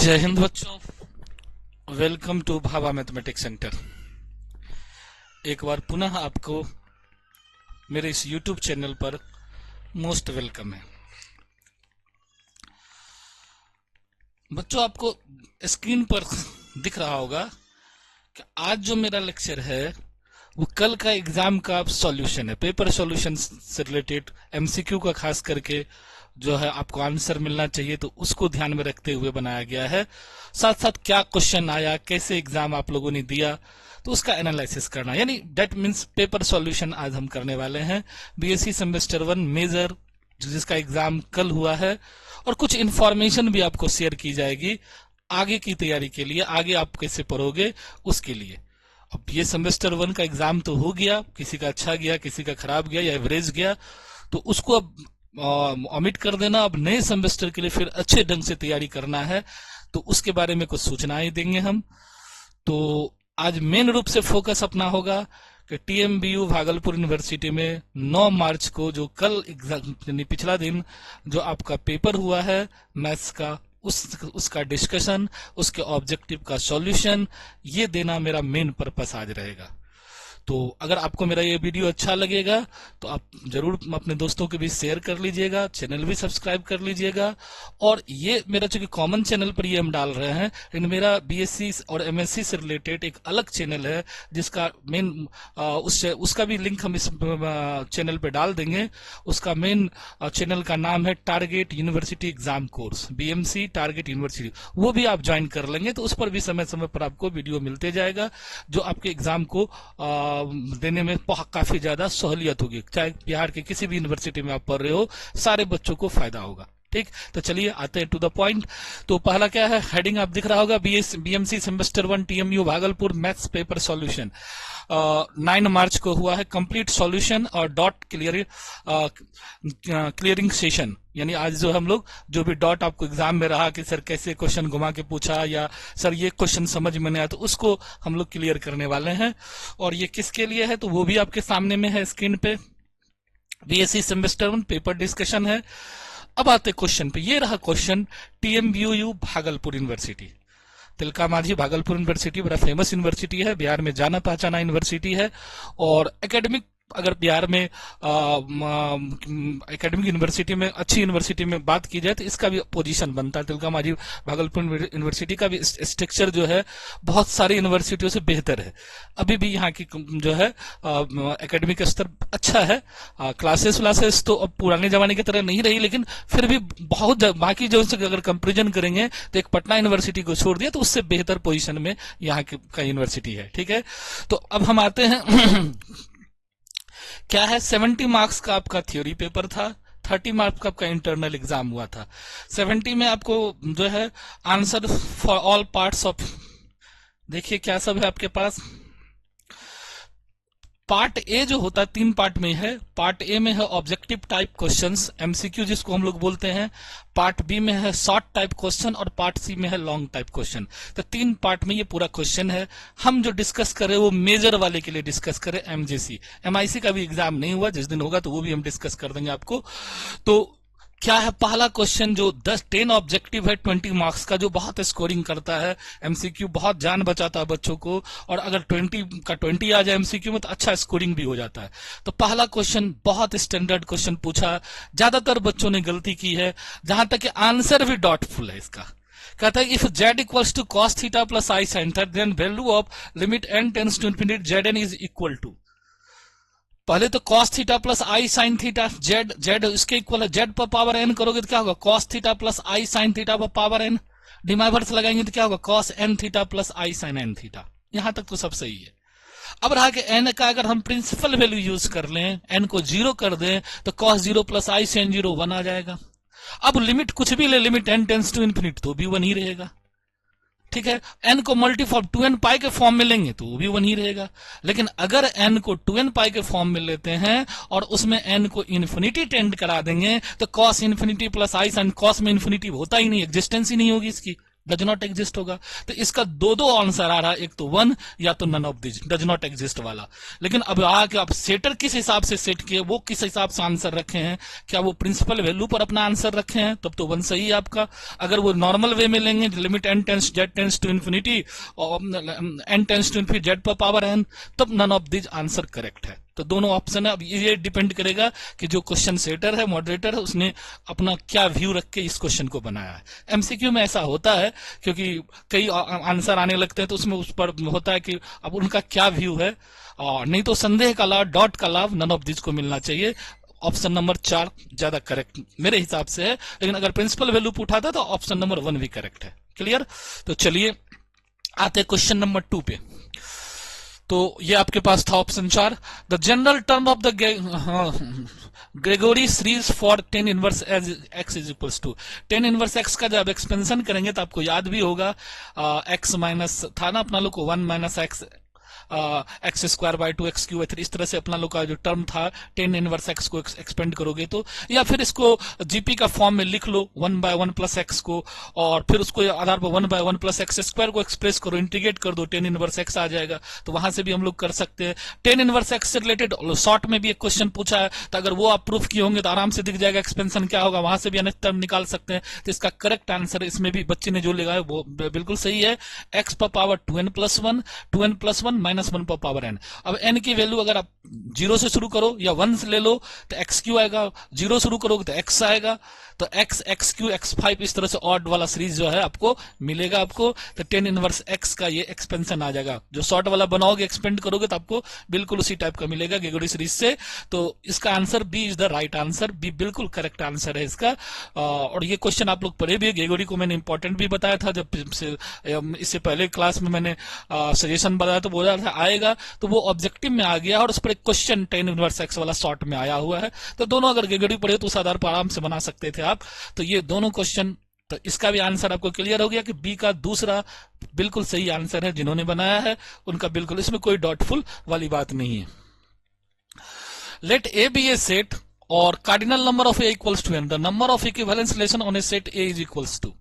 जय हिंद बच्चों, welcome to Bhabha mathematics centre. एक बार पुनः आपको मेरे इस YouTube चैनल पर मोस्ट वेलकम है। बच्चों, आपको स्क्रीन पर दिख रहा होगा कि आज जो मेरा लेक्चर है वो कल का एग्जाम का सॉल्यूशन है, पेपर सॉल्यूशन से रिलेटेड एमसीक्यू का खास करके जो है आपको आंसर मिलना चाहिए, तो उसको ध्यान में रखते हुए बनाया गया है। साथ साथ क्या क्वेश्चन आया, कैसे एग्जाम आप लोगों ने दिया, तो उसका एनालिसिस करना, यानी डेट मीन्स पेपर सॉल्यूशन आज हम करने वाले हैं। बीएससी सेमेस्टर 1 मेजर जिसका एग्जाम कल हुआ है, और कुछ इंफॉर्मेशन भी आपको शेयर की जाएगी आगे की तैयारी के लिए, आगे आप कैसे पढ़ोगे उसके लिए। अब ये सेमेस्टर 1 का एग्जाम तो हो गया, किसी का अच्छा गया, किसी का खराब गया या एवरेज गया, तो उसको अब ओमिट कर देना। अब नए सेमेस्टर के लिए फिर अच्छे ढंग से तैयारी करना है, तो उसके बारे में कुछ सूचनाएं देंगे हम। तो आज मेन रूप से फोकस अपना होगा कि टीएमबीयू भागलपुर यूनिवर्सिटी में 9 मार्च को जो कल एग्जाम पिछला दिन जो आपका पेपर हुआ है मैथ्स का, उसका डिस्कशन, उसके ऑब्जेक्टिव का सॉल्यूशन, ये देना मेरा मेन पर्पस आज रहेगा। तो अगर आपको मेरा ये वीडियो अच्छा लगेगा तो आप जरूर अपने दोस्तों के बीच शेयर कर लीजिएगा, चैनल भी सब्सक्राइब कर लीजिएगा। और ये मेरा चूंकि कॉमन चैनल पर ये हम डाल रहे हैं, लेकिन मेरा बीएससी और एमएससी से रिलेटेड एक अलग चैनल है जिसका मेन उसका भी लिंक हम इस चैनल पे डाल देंगे। उसका मेन चैनल का नाम है target university exam course, BMC target university. वो भी आप ज्वाइन कर लेंगे तो उस पर भी समय समय पर आपको वीडियो मिलते जाएगा, जो आपके एग्जाम को देने में काफी ज्यादा सहूलियत होगी। चाहे बिहार के किसी भी यूनिवर्सिटी में आप पढ़ रहे हो, सारे बच्चों को फायदा होगा। ठीक, तो चलिए आते हैं टू द पॉइंट। तो पहला क्या है, हेडिंग आप दिख रहा होगा, BMC semester 1 TMU Bhagalpur maths paper solution 9 मार्च को हुआ है कंप्लीट सॉल्यूशन और डॉट क्लियरिंग सेशन। यानी आज जो हम लोग जो भी डॉट आपको एग्जाम में रहा कि सर कैसे क्वेश्चन घुमा के पूछा, या सर ये क्वेश्चन समझ में नहीं आया, तो उसको हम लोग क्लियर करने वाले हैं। और ये किसके लिए है तो वो भी आपके सामने में है स्क्रीन पे। बीएससी सेमेस्टर 1 पेपर डिस्कशन है। अब आते क्वेश्चन पे। ये रहा question, TMBU Bhagalpur university, Tilka Manjhi Bhagalpur university बड़ा फेमस यूनिवर्सिटी है, बिहार में जाना पहचाना यूनिवर्सिटी है। और एकेडमिक, अगर बिहार में एकेडमिक यूनिवर्सिटी में, अच्छी यूनिवर्सिटी में बात की जाए तो इसका भी पोजीशन बनता है। तिलका मांझी भागलपुर यूनिवर्सिटी का भी स्ट्रक्चर जो है बहुत सारी यूनिवर्सिटियों से बेहतर है। अभी भी यहाँ की जो है एकेडमिक स्तर अच्छा है। क्लासेस तो अब पुराने जमाने की तरह नहीं रही, लेकिन फिर भी बहुत बाकी जो अगर कंपेरिजन करेंगे तो एक पटना यूनिवर्सिटी को छोड़ दिया तो उससे बेहतर पोजीशन में यहाँ का यूनिवर्सिटी है। ठीक है, तो अब हम आते हैं क्या है। 70 मार्क्स का आपका थ्योरी पेपर था, 30 मार्क्स का आपका इंटरनल एग्जाम हुआ था। 70 में आपको जो है answer for all parts of, देखिए क्या सब है आपके पास। पार्ट ए जो होता है 3 पार्ट में है। पार्ट ए में है ऑब्जेक्टिव टाइप क्वेश्चंस, एमसीक्यू जिसको हम लोग बोलते हैं। पार्ट बी में है शॉर्ट टाइप क्वेश्चन, और पार्ट सी में है लॉन्ग टाइप क्वेश्चन। तो 3 पार्ट में ये पूरा क्वेश्चन है। हम जो डिस्कस करें वो मेजर वाले के लिए डिस्कस करें, एमजेसी। एमआईसी का भी एग्जाम नहीं हुआ, जिस दिन होगा तो वो भी हम डिस्कस कर देंगे आपको। तो क्या है पहला क्वेश्चन, जो 10 ऑब्जेक्टिव है 20 मार्क्स का, जो बहुत स्कोरिंग करता है। एमसीक्यू बहुत जान बचाता है बच्चों को, और अगर 20 का 20 आ जाए एमसीक्यू में तो अच्छा स्कोरिंग भी हो जाता है। तो पहला क्वेश्चन बहुत स्टैंडर्ड क्वेश्चन पूछा, ज्यादातर बच्चों ने गलती की है, जहां तक कि आंसर भी डॉटफुल है इसका। कहता है if z equals to cos theta plus I sine theta then value of limit n tends to infinity zn is equal to, पहले तो cos theta plus I sine theta, z इसके equal है, z पर power n करोगे तो क्या होगा cos theta plus I sine theta पर पावर n, डिमाइवर्स लगाएंगे तो क्या होगा cos n theta plus I sine n theta. यहां तक तो सब सही है। अब रहा कि n का अगर हम प्रिंसिपल वैल्यू यूज कर लें, n को 0 कर दें तो cos 0 प्लस आई साइन 0 1 आ जाएगा। अब लिमिट कुछ भी ले, limit n tends to infinity तो भी 1 ही रहेगा। ठीक है, n को मल्टीफॉर्म 2n पाई के फॉर्म में लेंगे तो वो भी 1 ही रहेगा। लेकिन अगर n को 2n पाई के फॉर्म में लेते हैं और उसमें n को इन्फिनिटी टेंड करा देंगे तो cos infinity plus I sign, cos में इन्फिनिटी होता ही नहीं, एग्जिस्टेंस ही नहीं होगी इसकी, डज नॉट एग्जिस्ट होगा। तो इसका दो दो आंसर आ रहा है, एक तो वन या तो none of this, does not exist वाला। लेकिन अब आके आप सेटर किस हिसाब से सेट किए, वो किस हिसाब से आंसर रखे हैं, क्या वो प्रिंसिपल वैल्यू पर अपना आंसर रखे हैं, तब तो वन सही है आपका। अगर वो नॉर्मल वे में लेंगे, limit n tends z tends to infinity और n tends to infinity z पर पावर n, तब none of this answer correct है। तो दोनों ऑप्शन है। अब ये डिपेंड करेगा कि जो क्वेश्चन सेटर है, मॉडरेटर है, उसने अपना क्या व्यू रख के इस क्वेश्चन को बनाया है। एमसीक्यू में ऐसा होता है क्योंकि कई आंसर आने लगते हैं, तो उसमें उस पर होता है कि अब उनका क्या व्यू है। और नहीं तो संदेह का लाभ, डॉट का लाभ नन ऑफ दिस को मिलना चाहिए। ऑप्शन नंबर 4 ज्यादा करेक्ट मेरे हिसाब से है। लेकिन अगर प्रिंसिपल वैल्यू पूछा था तो ऑप्शन नंबर 1 भी करेक्ट है। क्लियर। तो चलिए आते हैं क्वेश्चन नंबर 2 पे। तो ये आपके पास था option 4। The general term of the Gregory series for tan inverse x is equals to, tan inverse x का जब एक्सपेंशन करेंगे तो आपको याद भी होगा एक्स माइनस था ना अपना लोग को, 1 minus x square by 2 x Q by 3, इस तरह से अपना लोग का जो टर्म था टेन इनवर्स एक्स को एक्सपेंड करोगे तो, या फिर इसको जीपी का फॉर्म में लिख लो 1 बाय 1 प्लस एक्स को, और फिर उसको आधार पर 1 बाय 1 प्लस एक्स स्क्वायर को एक्सप्रेस करो, इंटीग्रेट कर दो, टेन इनवर्स एक्स आ जाएगा। तो वहां से भी हम लोग कर सकते हैं। टेन इनवर्स एक्स से रिलेटेड शॉर्ट में भी एक क्वेश्चन पूछा है, तो अगर वो आप प्रूफ किए होंगे तो आराम से दिख जाएगा एक्सपेंशन क्या होगा, वहां से भी अनेक टर्म निकाल सकते हैं। तो इसका करेक्ट आंसर इसमें भी बच्चे ने जो लगाया वो बिल्कुल सही है। एक्स पर पावर 2n प्लस 1 माइनस 1 पर पावर n। अब n की वैल्यू अगर आप 0 से शुरू करो या 1 से ले लो तो एक्स क्यू आएगा, 0 शुरू करोगे तो x आएगा, तो x एक्स क्यू x5 इस तरह से ऑड वाला सीरीज जो है आपको मिलेगा आपको। तो टेन इनवर्स x का ये एक्सपेंशन आ जाएगा। जो शॉर्ट वाला बनाओगे एक्सपेंड करोगे तो आपको बिल्कुल उसी टाइप का मिलेगा ग्रेगोरी सीरीज से। तो इसका answer B is the right answer, B बिल्कुल करेक्ट आंसर है इसका। और ये क्वेश्चन आप लोग पढ़े भी है, ग्रेगोरी को मैंने इंपॉर्टेंट भी बताया था जब इससे पहले क्लास में मैंने सजेशन बताया तो बोला था आएगा, तो वो ऑब्जेक्टिव में आ गया और उस पर एक क्वेश्चन टेन इनवर्स एक्स वाला शॉर्ट में आया हुआ है। तो दोनों अगर ग्रेगोरी पढ़े तो उस आधार पर आराम से बना सकते थे आप। तो ये दोनों क्वेश्चन, तो इसका भी आंसर आपको क्लियर हो गया कि बी का दूसरा बिल्कुल सही आंसर है। जिन्होंने बनाया है उनका बिल्कुल, इसमें कोई डाउटफुल वाली बात नहीं है। Let A be a set और cardinal number of A equals to n, the number of equivalence relation on a set A is equals to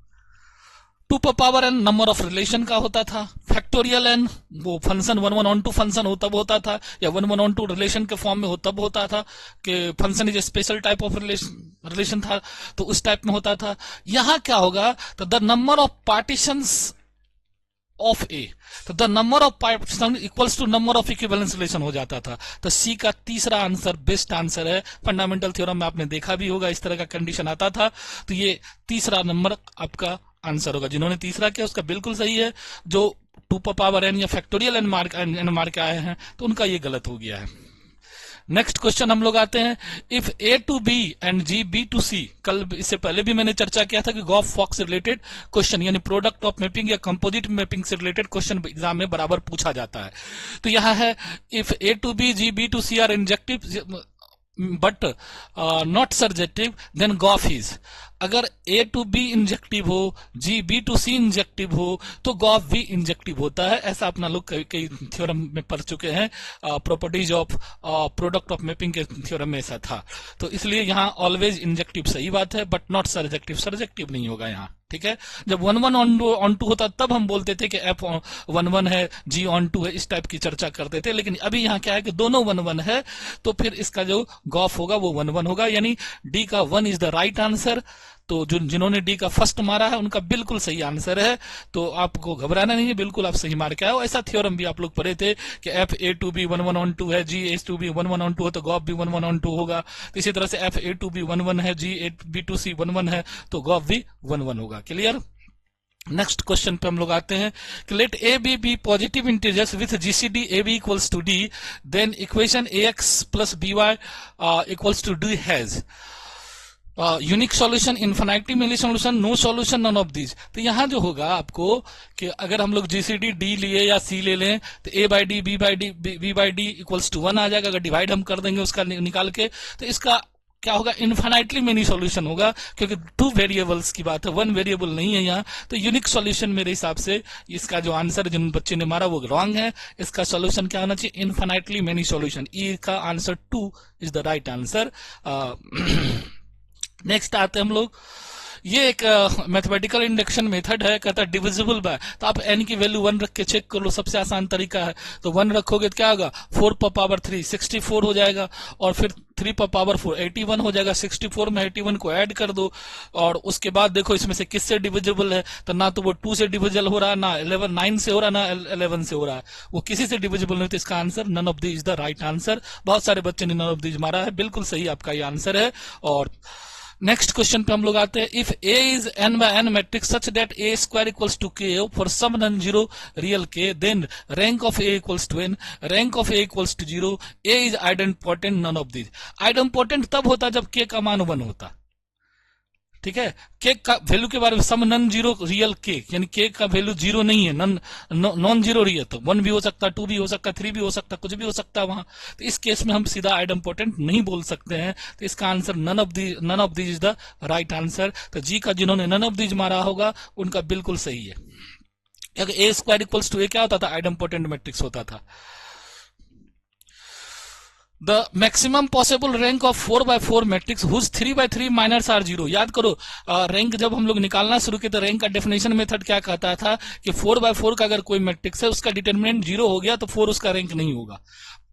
2 पर power n number of relation का होता था, फैक्टोरियल n वो function 1 1 on 2 function हो तब होता था, या 1 1 ऑन 2 रिलेशन के फॉर्म में हो तब होता था कि function is a special type of relation था, तो उस टाइप में होता था। यहां क्या होगा, तो the number of partitions of A, तो the number of partition equals to number of equivalence relation हो जाता था। तो सी का तीसरा आंसर बेस्ट आंसर है। फंडामेंटल थ्योरम में आपने देखा भी होगा इस तरह का कंडीशन आता था। तो ये तीसरा नंबर आपका आंसर होगा। जिन्होंने तीसरा किया उसका बिल्कुल सही है। जो 2 पर पावर n या फैक्टोरियल n मार्क के आए हैं तो उनका ये गलत हो गया है। नेक्स्ट क्वेश्चन हम लोग आते हैं। If A to B and g B to C, कल इससे पहले भी मैंने चर्चा किया था कि गॉफ फॉक्स से रिलेटेड क्वेश्चन यानी प्रोडक्ट ऑफ मैपिंग या कंपोजिट मैपिंग से रिलेटेड क्वेश्चन एग्जाम में बराबर पूछा जाता है। तो यहां है if A to B g B to C are injective but not surjective then g of is, अगर ए टू बी इंजेक्टिव हो, g B to C injective हो तो गॉफ भी इंजेक्टिव होता है। ऐसा अपना लोग कई थ्योरम में पढ़ चुके हैं। Properties of product of mapping के थ्योरम में ऐसा था। तो इसलिए यहाँ ऑलवेज इंजेक्टिव सही बात है, बट नॉट सर्जेक्टिव, सर्जेक्टिव नहीं होगा यहाँ। ठीक है, जब 1 1 ऑन 2 होता तब हम बोलते थे कि एफ 1 1 है, जी ऑन 2 है, इस टाइप की चर्चा करते थे। लेकिन अभी यहाँ क्या है कि दोनों 1 1 है, तो फिर इसका जो गॉफ होगा वो 1 1 होगा, यानी डी का 1 इज द राइट आंसर। तो जिन्होंने डी का फर्स्ट मारा है उनका बिल्कुल सही आंसर है। तो आपको घबराना नहीं है, बिल्कुल आप सही मार के आओ। ऐसा थ्योरम भी आप लोग पढ़े थे कि F A to B 1 1 on 2 है, G A to B 1 1 on 2 है तो गॉफ भी 1 1 ऑन 2 होगा। तो इसी तरह से एफ ए टू बी 1 1 है, जी ए बी टू सी 1 1 है तो गॉफ भी 1 1 होगा। क्लियर। नेक्स्ट क्वेश्चन पे हम लोग आते हैं कि let A B be positive integers with GCD A B equals to D, then equation A X plus B Y equals to D has unique solution, infinity solution, no solution, none of this. तो यहां जो होगा आपको कि अगर हम लोग GCD D लिए या सी ले लें तो A by D B by D equals to 1 आ जाएगा। अगर डिवाइड हम कर देंगे उसका निकाल के तो इसका क्या होगा, इन्फिनिटली मेनी सॉल्यूशन होगा, क्योंकि 2 वेरिएबल्स की बात है, 1 वेरिएबल नहीं है यहाँ। तो यूनिक सॉल्यूशन मेरे हिसाब से इसका जो आंसर जिन बच्चे ने मारा वो रॉन्ग है। इसका सॉल्यूशन क्या होना चाहिए, इन्फिनिटली मेनी सॉल्यूशन। ई का answer 2 is the right answer. Next आते हैं हम लोग, ये एक मैथमेटिकल इंडक्शन मेथड है, कहता है डिविजिबल बाय, तो आप n की वैल्यू 1 रख के चेक कर लो, सबसे आसान तरीका है। तो 1 रखोगे तो क्या होगा, 4 पर पावर 3 64 हो जाएगा, और फिर 3 पर पावर 4 81 हो जाएगा। 64 में 81 को ऐड कर दो, और उसके बाद देखो इसमें से किससे डिविजिबल है, तो ना तो वो 2 से डिविजिबल हो रहा है, ना 11 9 से हो रहा है, ना 11 से हो रहा है, वो किसी से डिविजिबल नहीं। तो इसका answer none of these is the right answer. बहुत सारे बच्चे ने नन ऑफ दीज मारा है, बिल्कुल सही आपका ये आंसर है। और नेक्स्ट क्वेश्चन पे हम लोग आते हैं। If A is n by n matrix such that a square equals to k for some non zero real k, then rank of a equals to n, rank of a equals to 0, a is idempotent none of these. Idempotent तब होता जब k का मान 1 होता, ठीक है। के का वैल्यू के बारे में, सम नॉन जीरो रियल के, यानी के का वैल्यू जीरो नहीं है, नॉन जीरो रियल, तो 1 भी हो सकता है, 2 भी हो सकता है, 3 भी हो सकता है, कुछ भी हो सकता है वहां। तो इस केस में हम सीधा आइडेंपोटेंट नहीं बोल सकते हैं, तो इसका answer none of these is the right answer. तो जी का जिन्होंने नन ऑफ दीज मारा होगा उनका बिल्कुल सही है। अगर ए स्क्वायर इक्वल्स टू ए क्या होता था, आइडेंपोटेंट मैट्रिक्स होता था। The maximum possible rank of 4x4 matrix whose 3x3 minors are 0। याद करो, रैंक जब हम लोग निकालना शुरू किए तो रैंक का डेफिनेशन मेथड क्या कहता था कि 4x4 का अगर कोई मैट्रिक्स है उसका डिटरमिनेंट 0 हो गया तो 4 उसका रैंक नहीं होगा।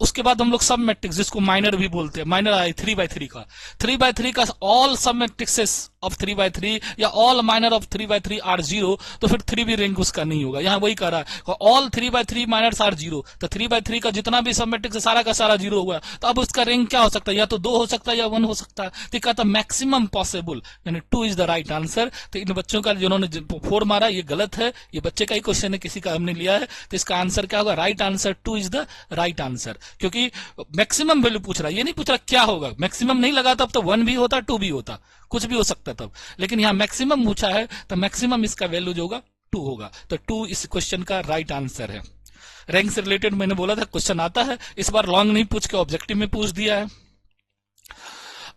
उसके बाद हम लोग सब मैट्रिक्स, जिसको माइनर भी बोलते हैं, माइनर आए 3x3 का, 3x3 का ऑल सब मैट्रिक्सेस ऑफ 3x3 या all minor of 3x3 are 0, तो फिर 3 भी रैंक उसका नहीं होगा। यहां वही कह रहा है ऑल 3x3 माइनर्स आर 0, तो 3x3 का जितना भी सब मैट्रिक्स है सारा का सारा 0 हुआ, तो अब उसका रैंक क्या हो सकता है, या तो 2 हो सकता है या 1 हो सकता है। तो कहता मैक्सिमम पॉसिबल, यानी 2 इज द राइट आंसर। तो इन बच्चों का जिन्होंने 4 मारा ये गलत है, ये बच्चे का ही क्वेश्चन है, किसी का हमने लिया है। तो इसका आंसर क्या होगा, right answer 2 is the right answer, क्योंकि मैक्सिमम वैल्यू पूछ रहा है, ये नहीं पूछ रहा क्या होगा। मैक्सिमम नहीं लगा तब तो 1 भी होता, 2 भी होता, कुछ भी हो सकता तब, लेकिन यहां मैक्सिमम पूछा है तो मैक्सिमम इसका वैल्यू जो होगा 2 होगा। तो 2 इस क्वेश्चन का राइट आंसर है। रैंक से रिलेटेड मैंने बोला था क्वेश्चन आता है, इस बार लॉन्ग नहीं पूछ के ऑब्जेक्टिव में पूछ दिया है।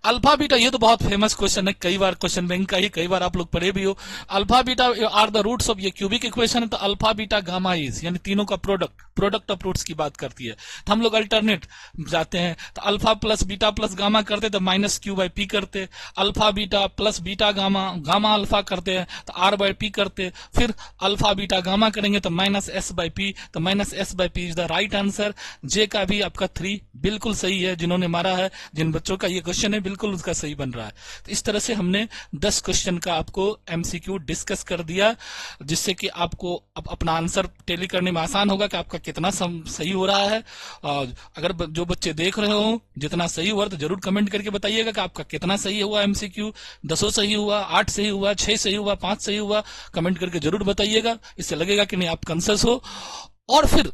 अल्फा बीटा, ये तो बहुत फेमस क्वेश्चन है, कई बार क्वेश्चन बैंक का ही, कई बार आप लोग पढ़े भी हो। Alpha beta are the roots of, ये क्यूबिक इक्वेशन है, तो अल्फा बीटा गामा इज, यानी तीनों का प्रोडक्ट ऑफ रूट्स की बात करती है। तो हम लोग अल्टरनेट जाते हैं, तो alpha plus beta plus gamma करते तो माइनस क्यू बाई पी करते, alpha beta plus beta gamma gamma alpha करते हैं तो आर बाई पी करते, फिर अल्फा बीटा गामा करेंगे तो माइनस एस बाई पी, तो minus S by P is the right answer. J का भी आपका 3 बिल्कुल सही है, जिन्होंने मारा है, जिन बच्चों का ये क्वेश्चन है बिल्कुल उसका सही बन रहा है। तो इस तरह से हमने 10 क्वेश्चन का आपको एमसीक्यू डिस्कस कर दिया, जिससे कि आपको अपना आंसर टैली करने में आसान होगा कि आपका कितना सही हो रहा है। और अगर जो बच्चे देख रहे हो जितना सही हुआ तो जरूर कमेंट करके बताइएगा कि आपका कितना सही हुआ एमसीक्यू, 10 सही हुआ, 8 सही हुआ, 6 सही हुआ, 5 सही हुआ, कमेंट करके जरूर बताइएगा। इससे लगेगा कि नहीं आप कंसस हो। और फिर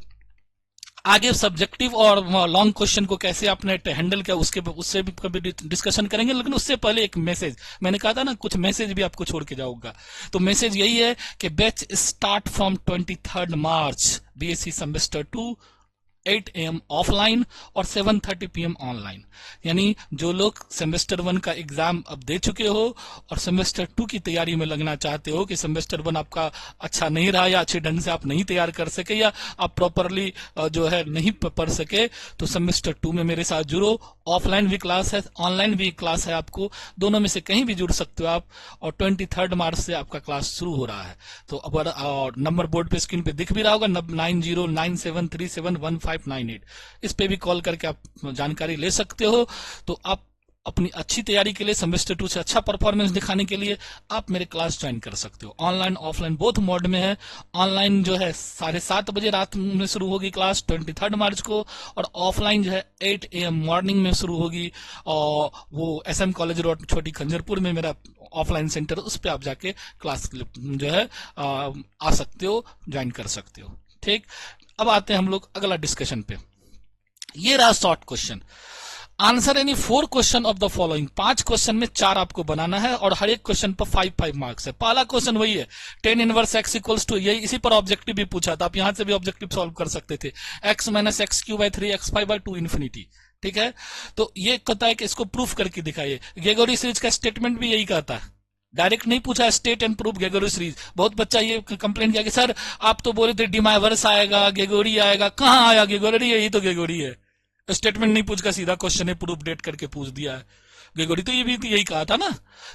आगे सब्जेक्टिव और लॉन्ग क्वेश्चन को कैसे आपने हैंडल किया उससे भी कभी डिस्कशन करेंगे, लेकिन उससे पहले एक मैसेज, मैंने कहा था ना कुछ मैसेज भी आपको छोड़ के जाऊंगा। तो मैसेज यही है कि batch start from 23 March, BSc semester 2 8 AM offline और 7:30 PM ऑनलाइन। यानी जो लोग सेमेस्टर 1 का एग्जाम अब दे चुके हो और सेमेस्टर 2 की तैयारी में लगना चाहते हो कि सेमेस्टर 1 आपका अच्छा नहीं रहा या अच्छे ढंग से आप नहीं तैयार कर सके या आप प्रॉपरली जो है नहीं पढ़ सके, तो सेमेस्टर 2 में मेरे साथ जुड़ो। ऑफलाइन भी क्लास है, ऑनलाइन भी क्लास है, आपको दोनों में से कहीं भी जुड़ सकते हो आप। और 23 मार्च से आपका क्लास शुरू हो रहा है। तो अब नंबर बोर्ड पे स्क्रीन पे दिख भी रहा होगा 9097371598, इस पे भी कॉल करके आप जानकारी ले सकते हो। तो आप अपनी अच्छी तैयारी के लिए, सेमेस्टर 2 से अच्छा परफॉर्मेंस दिखाने के लिए आप मेरे क्लास ज्वाइन कर सकते हो। ऑनलाइन ऑफलाइन बोथ मोड में है। ऑनलाइन जो है 7:30 बजे रात में शुरू होगी क्लास 23 मार्च को, और ऑफलाइन जो है 8 AM मॉर्निंग में शुरू होगी। और वो SM कॉलेज रोड छोटी खंजरपुर में मेरा ऑफलाइन सेंटर, उस पर आप जाके क्लास जो है आ सकते हो, ज्वाइन कर सकते हो। ठीक, अब आते हैं हम लोग अगला डिस्कशन पे। ये रहा short question. Answer any 4 question of the following. 5 question में 4 आपको बनाना है और हर एक क्वेश्चन पर 5 मार्क्स है। पहला क्वेश्चन वही है, tan inverse x equals to, यही इसी पर ऑब्जेक्टिव भी पूछा था, आप यहां से भी ऑब्जेक्टिव सॉल्व कर सकते थे। x minus x Q by 3 x 5 by 2 infinity. ठीक है, तो ये कहता है कि इसको प्रूफ करके दिखाइए। गेगोरी सीरीज का स्टेटमेंट भी यही कहता है, डायरेक्ट नहीं पूछा, स्टेट एंड प्रूफ गेगोरी सीरीज। बहुत बच्चा ये कंप्लेंट किया कि सर आप तो बोले थे डिमाइवर्स आएगा, गेगोरी आएगा, कहां आया गेगोरी है, यही तो गेगोरी है। स्टेटमेंट नहीं पूछकर सीधा क्वेश्चन है प्रूफ डेट करके पूछ दिया है। ग्रेगोरी तो ये भी यही कहा था ना।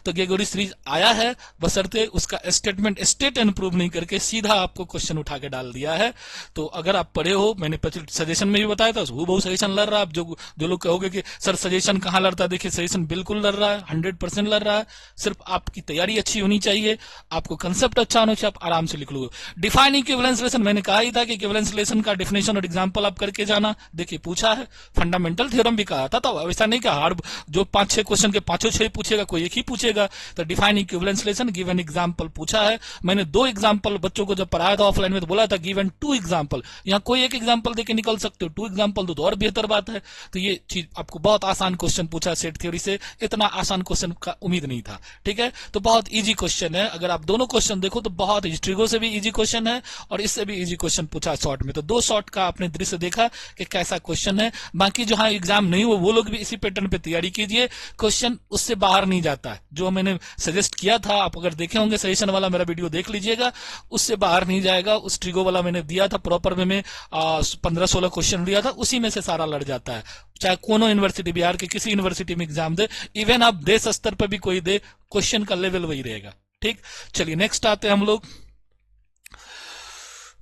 तो ग्रेगोरी सीरीज आया है, बशर्ते उसका स्टेटमेंट स्टेट एंड प्रूव नहीं करके सीधा आपको क्वेश्चन उठा के डाल दिया है। तो अगर आप पढ़े हो, मैंने पिछले सजेशन में भी बताया था, वो बहुत सजेशन लड़ रहा है। आप जो लोग कहोगे कि सर सजेशन कहाँ लड़ता है, देखिए सजेशन बिल्कुल लड़ रहा है, 100% लड़ रहा है। सिर्फ आपकी तैयारी अच्छी होनी चाहिए, आपको कंसेप्ट अच्छा होना चाहिए, आप आराम से लिख लो। डिफाइन इक्विवेलेंस रिलेशन, मैंने कहा ही था कि इक्विवेलेंस रिलेशन का डिफिनेशन और एग्जांपल आप करके जाना। देखिए पूछा है, फंडामेंटल थ्योरम भी कहा था, तो ऐसा नहीं कि हार्ड जो 5-6 क्वेश्चन के 5-6 पूछेगा, कोई एक ही पूछेगा। तो define equivalence relation, give an example पूछा है। मैंने 2 एग्जांपल बच्चों को जब पढ़ाया था ऑफलाइन में, तो बोला था गिव एन 2 एग्जांपल। यहाँ कोई एक एग्जांपल देके निकल सकते हो, 2 एग्जांपल तो और बेहतर बात है। तो ये चीज आपको बहुत आसान क्वेश्चन पूछा सेट थ्योरी से, इतना आसान क्वेश्चन का उम्मीद नहीं था। ठीक है, तो बहुत इजी क्वेश्चन है। अगर आप दोनों क्वेश्चन देखो तो बहुत हिस्ट्रीगो से भी इजी क्वेश्चन है और इससे भी इजी क्वेश्चन पूछा शॉर्ट में। तो 2 शॉर्ट का आपने दृश्य देखा कि कैसा क्वेश्चन है। बाकी जहां एग्जाम नहीं हो वो लोग भी इसी पैटर्न पे तैयारी कीजिए, क्वेश्चन उससे बाहर नहीं जाता है। जो मैंने सजेस्ट किया था, आप अगर देखे होंगे सजेशन वाला मेरा वीडियो देख लीजिएगा, उससे बाहर नहीं जाएगा। उस ट्रिगो वाला मैंने दिया था प्रॉपर वे में, 15-16 क्वेश्चन दिया था, उसी में से सारा लड़ जाता है। चाहे कोनो यूनिवर्सिटी, बिहार के किसी यूनिवर्सिटी में एग्जाम दे, इवन आप देश स्तर पर भी कोई दे, क्वेश्चन का लेवल वही रहेगा। ठीक, चलिए नेक्स्ट आते हैं हम लोग।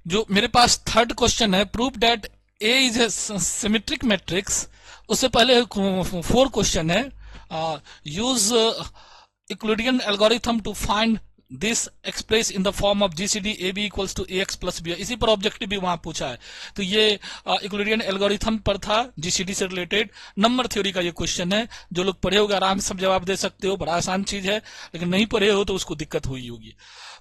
जो मेरे पास थर्ड क्वेश्चन है, prove that A is a symmetric matrix. उससे पहले 4 क्वेश्चन है। Use Euclidean algorithm to find this express in the form of GCD A B equals to A X plus B. इसी पर ऑब्जेक्टिव भी वहां पूछा है। तो ये यूक्लिडियन एल्गोरिथम पर था, जीसीडी से रिलेटेड नंबर थ्योरी का ये क्वेश्चन है। जो लोग पढ़े होगा आराम से सब जवाब दे सकते हो, बड़ा आसान चीज है। लेकिन नहीं पढ़े हो तो उसको दिक्कत हुई होगी।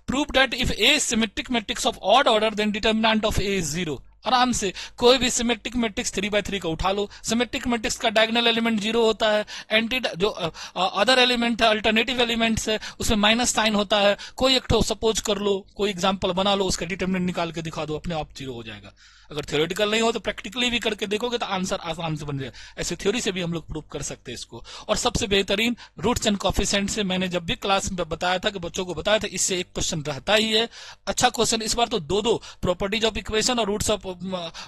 Prove that if A symmetric matrix of odd order then determinant of A is 0। आराम से कोई भी सिमेट्रिक मैट्रिक्स 3x3 का उठा लो। सिमेट्रिक मैट्रिक्स का डायगोनल एलिमेंट 0 होता है। एंटी जो अदर एलिमेंट है, अल्टरनेटिव एलिमेंट्स है, उसमें माइनस साइन होता है। कोई एक ठो सपोज कर लो, कोई एग्जांपल बना लो, उसका डिटर्मिनेंट निकाल के दिखा दो, अपने आप 0 हो जाएगा। अगर थ्योरेटिकल नहीं हो तो प्रैक्टिकली भी करके देखोगे तो आंसर आसान से बन जाए। ऐसे थ्योरी से भी हम लोग प्रूव कर सकते हैं इसको। और सबसे बेहतरीन रूट्स एंड कोफिशिएंट से, मैंने जब भी क्लास में बताया था कि बच्चों को बताया था, इससे एक क्वेश्चन रहता ही है। अच्छा क्वेश्चन, इस बार तो 2 प्रॉपर्टीज ऑफ इक्वेशन और रूट्स ऑफ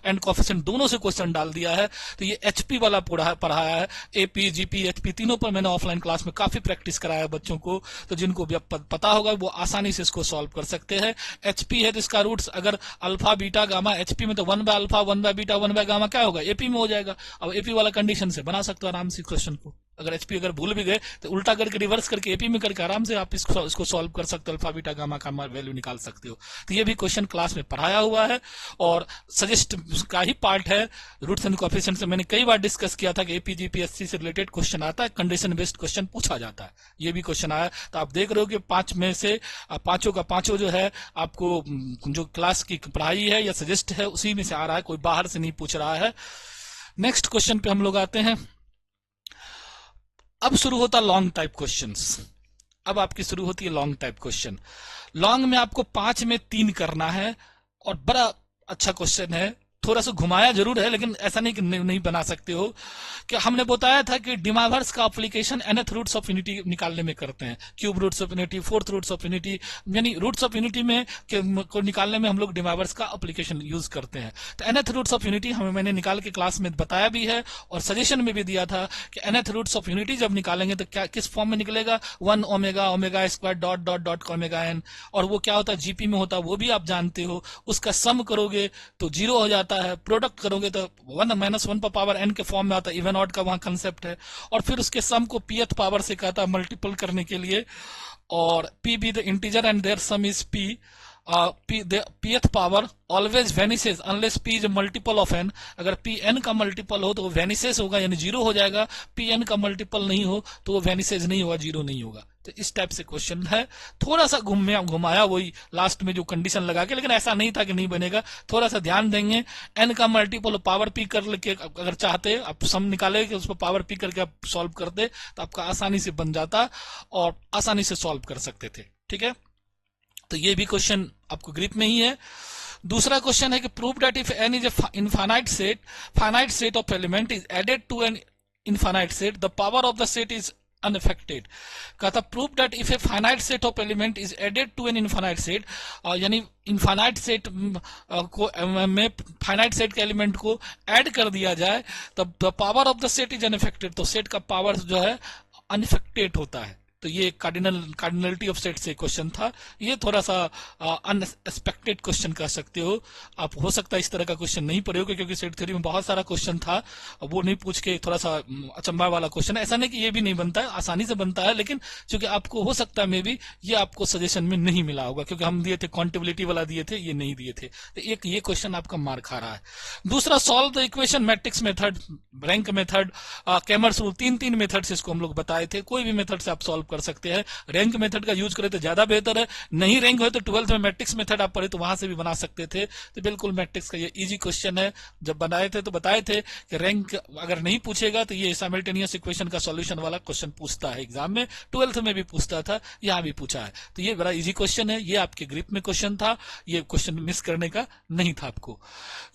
एंड कोफिशिएंट दोनों से क्वेश्चन डाल दिया है। तो ये एचपी वाला पढ़ाया है, एपी जीपी एचपी तीनों पर मैंने ऑफलाइन क्लास में काफी प्रैक्टिस कराया बच्चों को। तो जिनको भी पता होगा वो आसानी से इसको सॉल्व कर सकते हैं। एचपी है तो इसका रूट्स अगर अल्फा बीटा गामा, एचपी में तो 1/अल्फा 1/बीटा 1/गामा क्या होगा, एपी में हो जाएगा। अब एपी वाला कंडीशन से बना सकते हो आराम से क्वेश्चन को। अगर एचपी अगर भूल भी गए तो उल्टा करके रिवर्स करके एपी में करके आराम से आप इसको सॉल्व कर सकते हो, अल्फा बीटा गामा का वैल्यू निकाल सकते हो। तो ये भी क्वेश्चन क्लास में पढ़ाया हुआ है और सजेस्ट का ही पार्ट है। रूट्स एंड कोएफिशिएंट से मैंने कई बार डिस्कस किया था कि एपीजीपीएससी से रिलेटेड क्वेश्चन आता है, कंडीशन बेस्ड क्वेश्चन पूछा जाता है। ये भी क्वेश्चन आया। तो आप देख रहे हो कि 5 में से 5 का 5 जो है आपको जो क्लास की पढ़ाई है या सजेस्ट है उसी में से आ रहा है, कोई बाहर से नहीं पूछ रहा है। नेक्स्ट क्वेश्चन पे हम लोग आते हैं। अब शुरू होता लॉन्ग टाइप क्वेश्चंस। अब आपकी शुरू होती है लॉन्ग टाइप क्वेश्चन। लॉन्ग में आपको 5 में 3 करना है और बड़ा अच्छा क्वेश्चन है। थोड़ा सा घुमाया जरूर है लेकिन ऐसा नहीं कि नहीं बना सकते हो। कि हमने बताया था कि डिमावर्स का application nth roots of unity निकालने में करते हैं, cube roots of unity, fourth roots of unity, यानी रूट्स ऑफ यूनिटी में को निकालने में हम लोग डिमावर्स का एप्लीकेशन यूज करते हैं। तो nth रूट्स ऑफ यूनिटी हमें मैंने निकाल के क्लास में बताया भी है और सजेशन में भी दिया था कि nth रूट्स ऑफ यूनिटी जब निकालेंगे तो क्या किस फॉर्म में निकलेगा, 1 omega omega square dot dot dot omega N. और वो क्या होता है, जीपी में होता है, वो भी आप जानते हो। उसका सम करोगे तो 0 हो जाता है, प्रोडक्ट करोगे तो 1 - 1 पर पावर n के फॉर्म में आता है, इवन ऑड का वहां कंसेप्ट है। और फिर उसके सम को pth पावर से कहता है मल्टीपल करने के लिए। और p be the integer and their sum is p, pth power always vanishes unless p is multiple of n। अगर p n का मल्टीपल हो तो वो वेनिसेस होगा यानी 0 हो जाएगा, p n का मल्टीपल नहीं हो तो वो वेनिसेस नहीं होगा, 0 नहीं होगा। तो इस टाइप से क्वेश्चन है। थोड़ा सा घुमाया वही लास्ट में जो कंडीशन लगा के, लेकिन ऐसा नहीं था कि नहीं बनेगा। थोड़ा सा ध्यान देंगे। n का मल्टीपल पावर p कर लेके अगर चाहते आप सम निकाले कि उस पर पावर p करके आप सॉल्व करते तो आपका आसानी से बन जाता और आसानी से सॉल्व कर सकते थे। ठीक है, तो ये भी क्वेश्चन आपको ग्रिप में ही है। दूसरा क्वेश्चन है कि prove that if n is infinite set of element is added to an infinite set, the power of the set is unaffected। कहता prove that if a finite set of element is added to an infinite set, यानी infinite set को में finite set के एलिमेंट को add कर दिया जाए तब the power of the set is unaffected. तो सेट का पावर जो है अनफेक्टेड होता है। तो ये कार्डिनलिटी ऑफ सेट से क्वेश्चन था। ये थोड़ा सा अनएक्सपेक्टेड क्वेश्चन कह सकते हो आप। हो सकता है इस तरह का क्वेश्चन नहीं पढ़े हो, क्योंकि सेट थ्योरी में बहुत सारा क्वेश्चन था, वो नहीं पूछ के थोड़ा सा अचंभा वाला क्वेश्चन है। ऐसा नहीं कि ये भी नहीं बनता है, आसानी से बनता है, लेकिन क्योंकि आपको हो सकता है मे भी ये आपको सजेशन में नहीं मिला होगा, क्योंकि हम दिए थे क्वांटिबिलिटी वाला दिए थे, ये नहीं दिए थे। तो एक ये क्वेश्चन आपका मार खा रहा है। दूसरा, solve the equation matrix method, rank method, Cramer's rule, तीन मेथड से इसको हम लोग बताए थे। कोई भी मेथड से आप सॉल्व कर सकते हैं। रैंक मेथड का यूज करें तो ज्यादा बेहतर है। नहीं रैंक हो तो 12th में मैट्रिक्स मेथड आप पढ़े तो वहां से भी बना सकते थे। तो बिल्कुल मैट्रिक्स का ये इजी क्वेश्चन है। जब बनाए थे तो बताए थे कि रैंक अगर नहीं पूछेगा तो ये साइमल्टेनियस इक्वेशन का सॉल्यूशन वाला क्वेश्चन पूछता है एग्जाम में। 12th में भी पूछता था, यहां भी पूछा है। तो ये बड़ा इजी क्वेश्चन है। ये आपके ग्रिप में क्वेश्चन था, ये क्वेश्चन मिस करने का नहीं था आपको।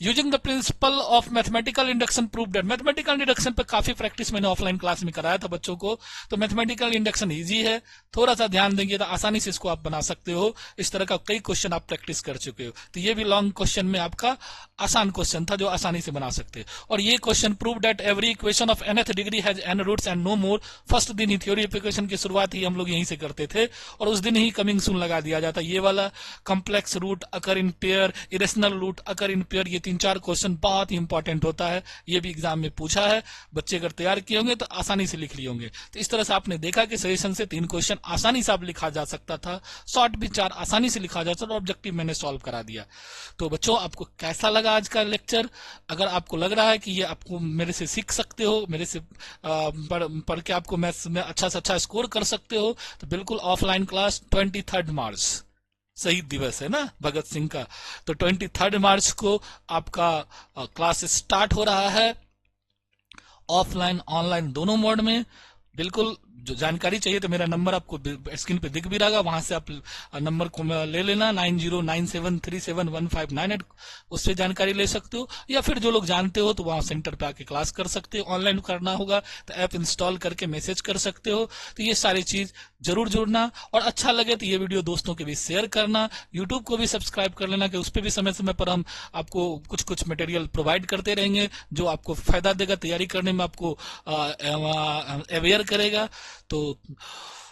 Using the principle of mathematical induction prove that, mathematical induction पे काफी प्रैक्टिस मैंने ऑफलाइन क्लास में कराया था बच्चों को। तो मैथमेटिकल इंडक्शन इजी है, थोड़ा सा ध्यान देंगे तो आसानी से इसको आप बना सकते हो। इस तरह का कई क्वेश्चन आप प्रैक्टिस कर चुके हो। तो ये भी लॉन्ग क्वेश्चन में आपका आसान क्वेश्चन था जो आसानी से बना सकते हो। और ये question prove that every equation of nth degree has n roots and no more. First दिन ही थ्योरी एप्लीकेशन की शुरुआत ही हम लोग यहीं से करते थे, और उस दिन ही कमिंग सून लगा दिया जाता। ये वाला complex root occur in pair, irrational root occur in pair, ये 3-4 क्वेश्चन बहुत ही इंपॉर्टेंट होता है। ये भी एग्जाम में पूछा है। बच्चे अगर तैयार किए होंगे तो आसानी से लिख लिए होंगे। तो इस तरह से आपने देखा कि सजेशन से 3 क्वेश्चन आसानी से आप लिखा जा सकता था, शॉर्ट भी 4 आसानी से लिखा जा सकता था, और ऑब्जेक्टिव मैंने सॉल्व करा दिया। तो बच्चों, आपको कैसा लगा आज का लेक्चर? अगर आपको लग रहा है कि ये आपको मेरे से सीख सकते हो, मेरे से पढ़ के आपको मैथ्स में अच्छा से अच्छा स्कोर कर सकते हो, तो बिल्कुल ऑफलाइन क्लास 23 मार्च, शहीद दिवस है ना भगत सिंह का, तो 23 मार्च को आपका क्लास स्टार्ट हो रहा है, ऑफलाइन ऑनलाइन दोनों मोड में। बिल्कुल जो जानकारी चाहिए तो मेरा नंबर आपको स्क्रीन पे दिख भी रहा, वहां से आप नंबर को ले लेना, 9097371598, उससे जानकारी ले सकते हो। या फिर जो लोग जानते हो तो वहां सेंटर पे आके क्लास कर सकते हो। ऑनलाइन करना होगा तो ऐप इंस्टॉल करके मैसेज कर सकते हो। तो ये सारी चीज जरूर जुड़ना, और अच्छा लगे तो ये वीडियो दोस्तों के बीच शेयर करना। यूट्यूब को भी सब्सक्राइब कर लेना, कि उस पर भी समय समय पर हम आपको कुछ कुछ मटेरियल प्रोवाइड करते रहेंगे जो आपको फायदा देगा, तैयारी करने में आपको अवेयर करेगा। तो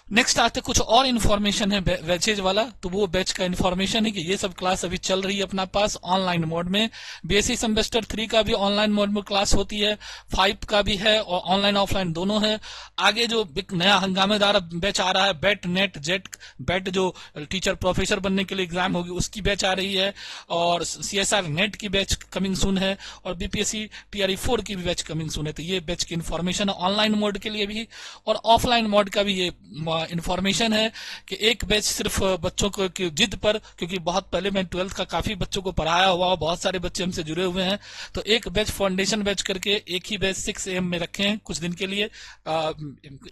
नेक्स्ट आते कुछ और इन्फॉर्मेशन है बैचेज वाला। तो वो बैच का इन्फॉर्मेशन है कि ये सब क्लास अभी चल रही है अपना पास ऑनलाइन मोड में। बीएससी सेमेस्टर 3 का भी ऑनलाइन मोड में क्लास होती है, 5 का भी है, और ऑनलाइन ऑफलाइन दोनों है। आगे जो नया हंगामेदार बैच आ रहा है, बेट नेट जेट बेट, जो टीचर प्रोफेसर बनने के लिए एग्जाम होगी उसकी बैच आ रही है, और सीएसआर नेट की बैच कमिंग सून है, और बीपीएससी टीआरई 4 की भी बैच कमिंग सून है। तो ये बैच की इन्फॉर्मेशन है ऑनलाइन मोड के लिए भी, और ऑफलाइन मोड का भी ये इंफॉर्मेशन है कि एक बैच सिर्फ बच्चों को की जिद पर, क्योंकि बहुत पहले मैं 12th का काफी बच्चों को पढ़ाया हुआ, बहुत सारे बच्चे हमसे जुड़े हुए हैं। तो एक बैच फाउंडेशन बैच करके एक ही बैच 6 AM में रखे हैं कुछ दिन के लिए,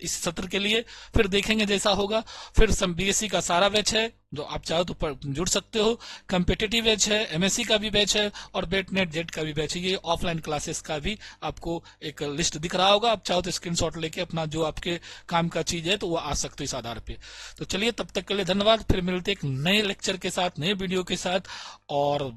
इस सत्र के लिए। फिर देखेंगे जैसा होगा। फिर बीएससी का सारा बैच है, जो आप चाहो तो जुड़ सकते हो। कम्पिटिटिव बैच है, एमएससी का भी बैच है, और बेट नेट जेट का भी बैच है। ये ऑफलाइन क्लासेस का भी आपको एक लिस्ट दिख रहा होगा, आप चाहो तो स्क्रीनशॉट लेके अपना जो आपके काम का चीज है तो वो आ सकते हो इस आधार पे। तो चलिए, तब तक के लिए धन्यवाद। फिर मिलते एक नए लेक्चर के साथ, नए वीडियो के साथ, और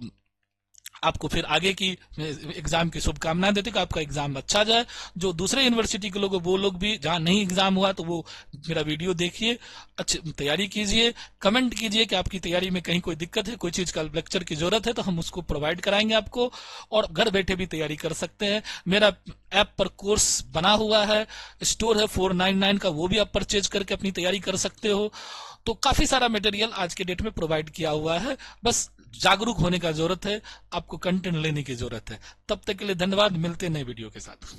आपको फिर आगे की एग्जाम की शुभकामनाएं देते कि आपका एग्जाम अच्छा जाए। जो दूसरे यूनिवर्सिटी के लोग, वो लोग भी जहां नहीं एग्जाम हुआ तो वो मेरा वीडियो देखिए, अच्छी तैयारी कीजिए, कमेंट कीजिए कि आपकी तैयारी में कहीं कोई दिक्कत है, कोई चीज का लेक्चर की जरूरत है तो हम उसको प्रोवाइड कराएंगे आपको, और घर बैठे भी तैयारी कर सकते हैं। मेरा ऐप पर कोर्स बना हुआ है, स्टोर है 499 का, वो भी आप परचेज करके अपनी तैयारी कर सकते हो। तो काफी सारा मटेरियल आज के डेट में प्रोवाइड किया हुआ है, बस जागरूक होने का जरूरत है, आपको कंटेंट लेने की जरूरत है। तब तक के लिए धन्यवाद, मिलते हैं नए वीडियो के साथ।